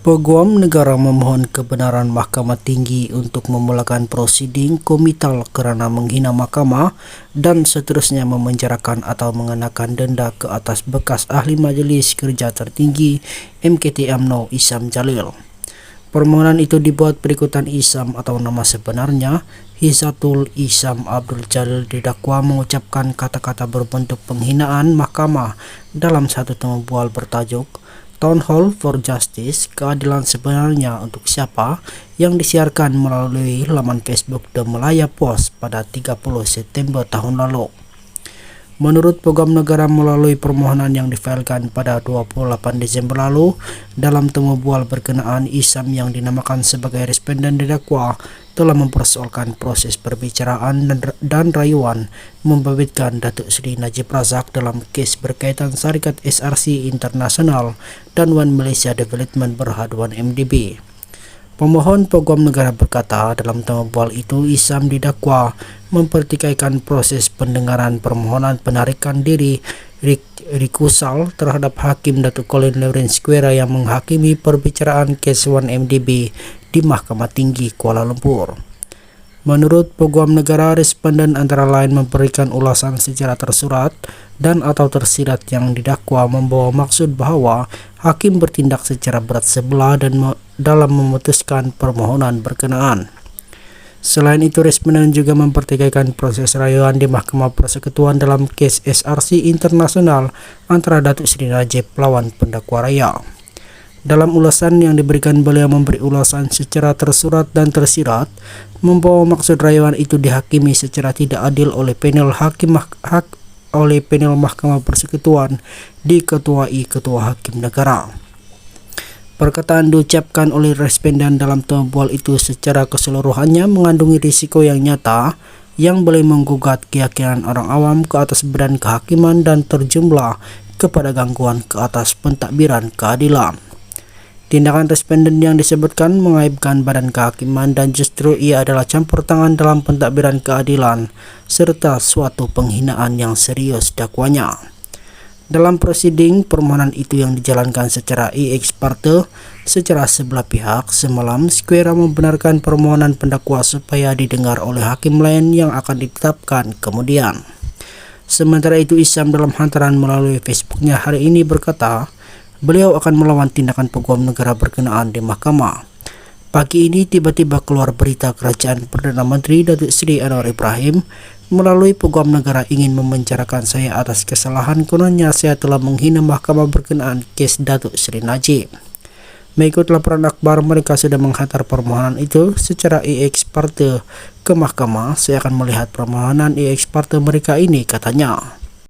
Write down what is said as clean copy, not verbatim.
Peguam negara memohon kebenaran Mahkamah Tinggi untuk memulakan prosiding komital kerana menghina mahkamah dan seterusnya memenjarakan atau mengenakan denda ke atas bekas ahli Majlis Kerja Tertinggi MKT UMNO Isham Jalil. Permohonan itu dibuat berikutan Isham atau nama sebenarnya Hizatul Isham Abdul Jalil didakwa mengucapkan kata-kata berbentuk penghinaan mahkamah dalam satu temu bual bertajuk Town Hall for Justice, keadilan sebenarnya untuk siapa, yang disiarkan melalui laman Facebook The Malaya Post pada 30 September tahun lalu. Menurut Peguam Negara melalui permohonan yang difailkan pada 28 Desember lalu, dalam temu bual berkenaan, Isham yang dinamakan sebagai responden didakwa telah mempersoalkan proses perbicaraan dan rayuan membabitkan Datuk Seri Najib Razak dalam kes berkaitan syarikat SRC Internasional dan One Malaysia Development Berhaduan MDB. Pemohon Peguam Negara berkata dalam temu bual itu Isham didakwa mempertikaikan proses pendengaran permohonan penarikan diri rekusal terhadap Hakim Datuk Colin Lawrence Square yang menghakimi perbicaraan kes One MDB di Mahkamah Tinggi Kuala Lumpur. Menurut Peguam Negara, responden antara lain memberikan ulasan secara tersurat dan atau tersirat yang didakwa membawa maksud bahawa hakim bertindak secara berat sebelah dan dalam memutuskan permohonan berkenaan. Selain itu, responden juga mempertikaikan proses rayuan di Mahkamah Persekutuan dalam kes SRC Internasional antara Datuk Seri Najib lawan pendakwa raya. Dalam ulasan yang diberikan, beliau memberi ulasan secara tersurat dan tersirat membawa maksud rayuan itu dihakimi secara tidak adil oleh panel panel Mahkamah Persekutuan diketuai Ketua Hakim Negara. Perkataan diucapkan oleh responden dalam temu bual itu secara keseluruhannya mengandungi risiko yang nyata yang boleh menggugat keyakinan orang awam ke atas badan kehakiman dan terjumlah kepada gangguan ke atas pentadbiran keadilan. Tindakan responden yang disebutkan mengaibkan badan kehakiman dan justru ia adalah campur tangan dalam pentadbiran keadilan serta suatu penghinaan yang serius dakwanya. Dalam prosiding permohonan itu yang dijalankan secara ex parte secara sebelah pihak, semalam Square membenarkan permohonan pendakwa supaya didengar oleh hakim lain yang akan ditetapkan kemudian. Sementara itu, Isham dalam hantaran melalui Facebooknya hari ini berkata, beliau akan melawan tindakan Peguam Negara berkenaan di mahkamah. Pagi ini tiba-tiba keluar berita Kerajaan Perdana Menteri Datuk Seri Anwar Ibrahim melalui Peguam Negara ingin memenjarakan saya atas kesalahan kononnya saya telah menghina mahkamah berkenaan kes Datuk Seri Najib. Mengikut laporan akhbar, mereka sudah menghantar permohonan itu secara ex parte ke mahkamah. Saya akan melihat permohonan ex parte mereka ini, katanya.